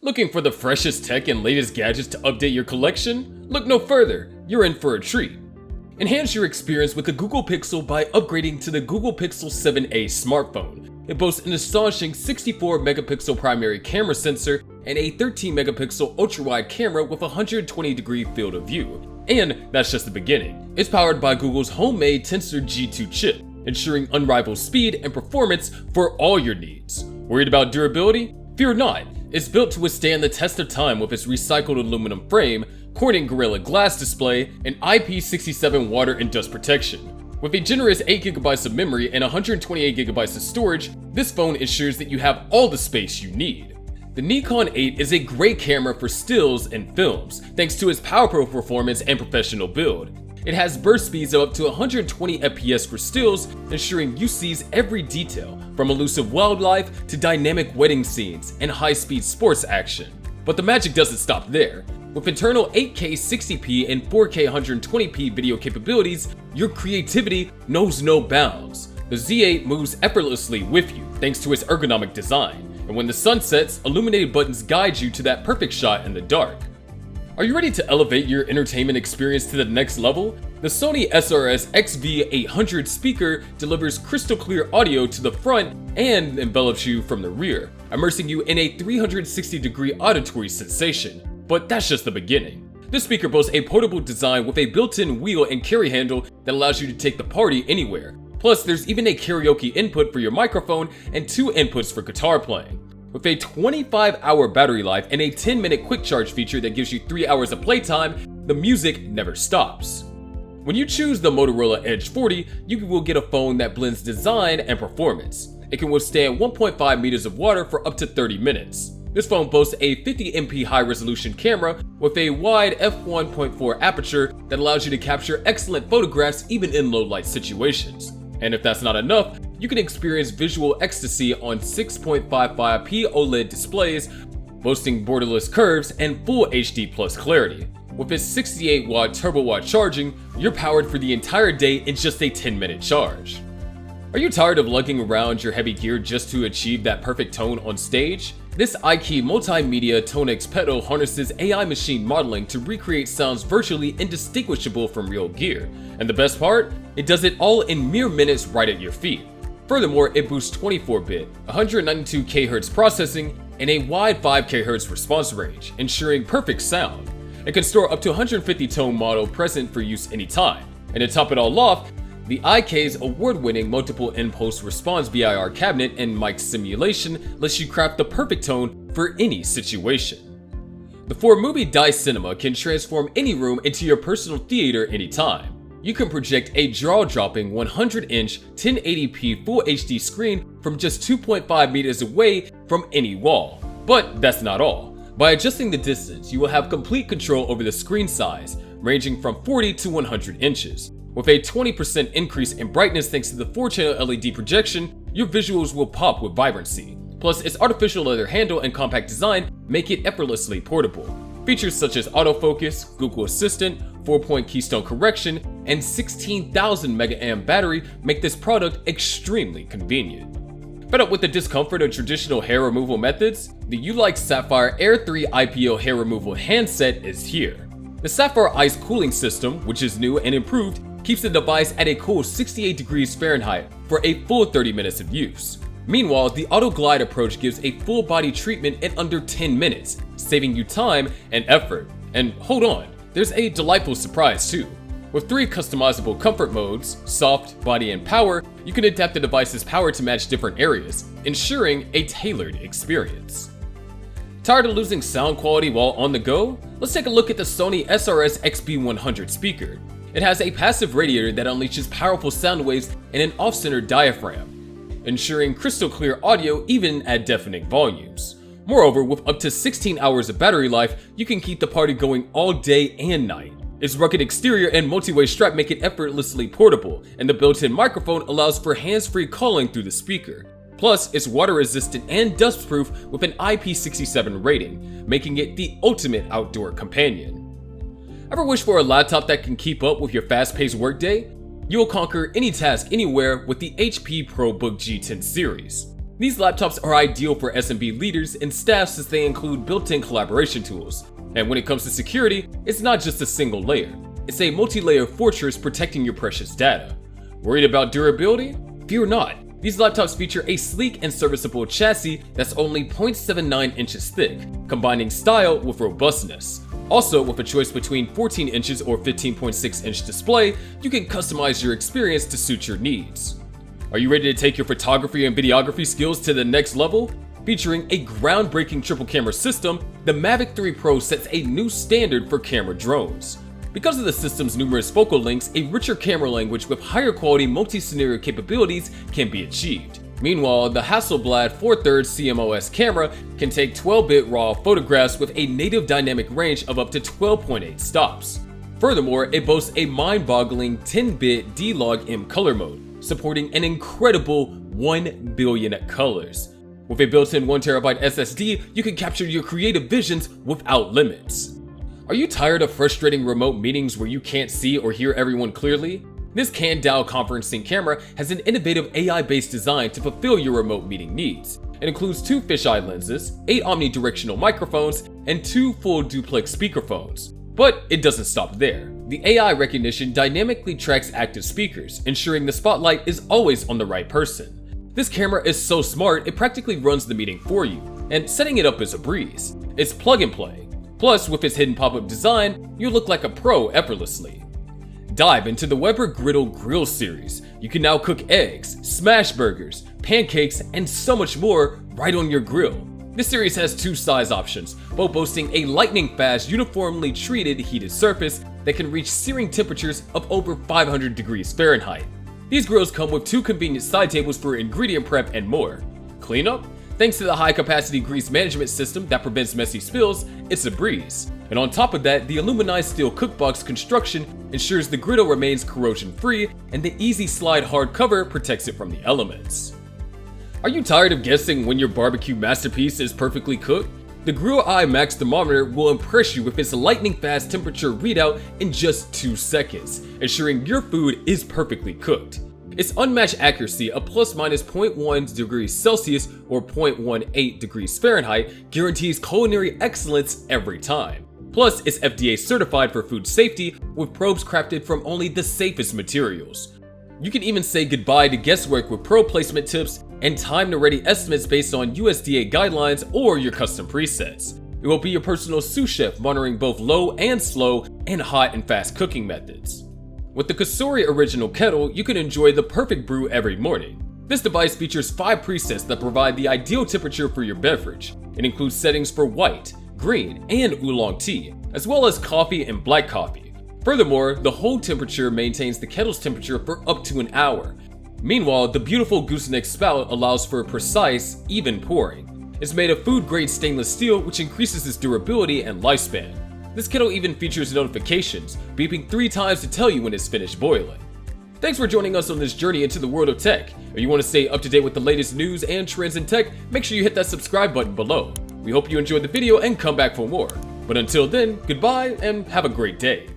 Looking for the freshest tech and latest gadgets to update your collection? Look no further, you're in for a treat. Enhance your experience with the Google Pixel by upgrading to the Google Pixel 7a smartphone. It boasts an astonishing 64 megapixel primary camera sensor and a 13 megapixel ultra-wide camera with a 120-degree field of view. And that's just the beginning. It's powered by Google's homemade Tensor G2 chip, ensuring unrivaled speed and performance for all your needs. Worried about durability? Fear not. It's built to withstand the test of time with its recycled aluminum frame, Corning Gorilla Glass display, and IP67 water and dust protection. With a generous 8GB of memory and 128GB of storage, this phone ensures that you have all the space you need. The Nikon 8 is a great camera for stills and films, thanks to its PowerPro performance and professional build. It has burst speeds of up to 120 FPS for stills, ensuring you seize every detail, from elusive wildlife to dynamic wedding scenes and high-speed sports action. But the magic doesn't stop there. With internal 8K 60p and 4K 120p video capabilities, your creativity knows no bounds. The Z8 moves effortlessly with you thanks to its ergonomic design, and when the sun sets, illuminated buttons guide you to that perfect shot in the dark. Are you ready to elevate your entertainment experience to the next level? The Sony SRS-XB800 speaker delivers crystal clear audio to the front and envelops you from the rear, immersing you in a 360-degree auditory sensation. But that's just the beginning. This speaker boasts a portable design with a built-in wheel and carry handle that allows you to take the party anywhere. Plus, there's even a karaoke input for your microphone and 2 inputs for guitar playing. With a 25-hour battery life and a 10-minute quick charge feature that gives you 3 hours of playtime, the music never stops. When you choose the Motorola Edge 40, you will get a phone that blends design and performance. It can withstand 1.5 meters of water for up to 30 minutes. This phone boasts a 50MP high-resolution camera with a wide f1.4 aperture that allows you to capture excellent photographs even in low-light situations. And if that's not enough, you can experience visual ecstasy on 6.55p OLED displays, boasting borderless curves and full HD plus clarity. With its 68-watt turbo-watt charging, you're powered for the entire day in just a 10-minute charge. Are you tired of lugging around your heavy gear just to achieve that perfect tone on stage? This Ulike Multimedia TONEX pedal harnesses AI machine modeling to recreate sounds virtually indistinguishable from real gear. And the best part? It does it all in mere minutes right at your feet. Furthermore, it boosts 24-bit, 192 kHz processing, and a wide 5 kHz response range, ensuring perfect sound. It can store up to 150 tone model present for use anytime. And to top it all off, the Ulike's award-winning multiple impulse response BIR cabinet and mic simulation lets you craft the perfect tone for any situation. The Formovie Dice cinema can transform any room into your personal theater anytime. You can project a jaw-dropping 100-inch 1080p Full HD screen from just 2.5 meters away from any wall. But that's not all. By adjusting the distance, you will have complete control over the screen size, ranging from 40 to 100 inches. With a 20% increase in brightness thanks to the 4-channel LED projection, your visuals will pop with vibrancy. Plus, its artificial leather handle and compact design make it effortlessly portable. Features such as autofocus, Google Assistant, 4-point keystone correction, and 16,000 mAh battery make this product extremely convenient. Fed up with the discomfort of traditional hair removal methods? The Ulike Sapphire Air 3 IPO hair removal handset is here. The Sapphire Ice cooling system, which is new and improved, keeps the device at a cool 68 degrees Fahrenheit for a full 30 minutes of use. Meanwhile, the Auto Glide approach gives a full body treatment in under 10 minutes, saving you time and effort. And hold on, there's a delightful surprise too. With 3 customizable comfort modes, soft, body, and power, you can adapt the device's power to match different areas, ensuring a tailored experience. Tired of losing sound quality while on the go? Let's take a look at the Sony SRS-XB100 speaker. It has a passive radiator that unleashes powerful sound waves and an off-center diaphragm, ensuring crystal clear audio even at deafening volumes. Moreover, with up to 16 hours of battery life, you can keep the party going all day and night. Its rugged exterior and multi-way strap make it effortlessly portable, and the built-in microphone allows for hands-free calling through the speaker. Plus, it's water-resistant and dust-proof with an IP67 rating, making it the ultimate outdoor companion. Ever wish for a laptop that can keep up with your fast-paced workday? You'll conquer any task anywhere with the HP ProBook G10 series. These laptops are ideal for SMB leaders and staff since they include built-in collaboration tools. And when it comes to security, it's not just a single layer. It's a multi-layer fortress protecting your precious data. Worried about durability? Fear not. These laptops feature a sleek and serviceable chassis that's only 0.79 inches thick, combining style with robustness. Also, with a choice between 14 inches or 15.6 inch display, you can customize your experience to suit your needs. Are you ready to take your photography and videography skills to the next level? Featuring a groundbreaking triple camera system, the Mavic 3 Pro sets a new standard for camera drones. Because of the system's numerous focal lengths, a richer camera language with higher quality multi-scenario capabilities can be achieved. Meanwhile, the Hasselblad 4/3 CMOS camera can take 12-bit RAW photographs with a native dynamic range of up to 12.8 stops. Furthermore, it boasts a mind-boggling 10-bit D-Log-M color mode, supporting an incredible 1 billion colors. With a built-in 1TB SSD, you can capture your creative visions without limits. Are you tired of frustrating remote meetings where you can't see or hear everyone clearly? This Kandao conferencing camera has an innovative AI-based design to fulfill your remote meeting needs. It includes 2 fisheye lenses, 8 omnidirectional microphones, and 2 full duplex speakerphones. But it doesn't stop there. The AI recognition dynamically tracks active speakers, ensuring the spotlight is always on the right person. This camera is so smart it practically runs the meeting for you, and setting it up is a breeze. It's plug and play. Plus, with its hidden pop-up design, you look like a pro effortlessly. Dive into the Weber Griddle Grill series. You can now cook eggs, smash burgers, pancakes, and so much more right on your grill. This series has 2 size options, both boasting a lightning-fast, uniformly treated heated surface that can reach searing temperatures of over 500 degrees Fahrenheit. These grills come with 2 convenient side tables for ingredient prep and more. Cleanup? Thanks to the high-capacity grease management system that prevents messy spills, it's a breeze. And on top of that, the aluminized steel cookbox construction ensures the griddle remains corrosion-free, and the easy slide hard cover protects it from the elements. Are you tired of guessing when your barbecue masterpiece is perfectly cooked? The GrillEye Max thermometer will impress you with its lightning-fast temperature readout in just 2 seconds, ensuring your food is perfectly cooked. Its unmatched accuracy of ±0.1 degrees Celsius or 0.18 degrees Fahrenheit guarantees culinary excellence every time. Plus, it's FDA certified for food safety with probes crafted from only the safest materials. You can even say goodbye to guesswork with probe placement tips and time-to-ready estimates based on USDA guidelines or your custom presets. It will be your personal sous chef monitoring both low and slow and hot and fast cooking methods. With the COSORI original Kettle, you can enjoy the perfect brew every morning. This device features 5 presets that provide the ideal temperature for your beverage. It includes settings for white, green, and oolong tea, as well as coffee and black coffee. Furthermore, the hold temperature maintains the kettle's temperature for up to an hour. Meanwhile, the beautiful gooseneck spout allows for precise, even pouring. It's made of food-grade stainless steel, which increases its durability and lifespan. This kettle even features notifications, beeping 3 times to tell you when it's finished boiling. Thanks for joining us on this journey into the world of tech. If you want to stay up to date with the latest news and trends in tech, make sure you hit that subscribe button below. We hope you enjoyed the video and come back for more. But until then, goodbye and have a great day.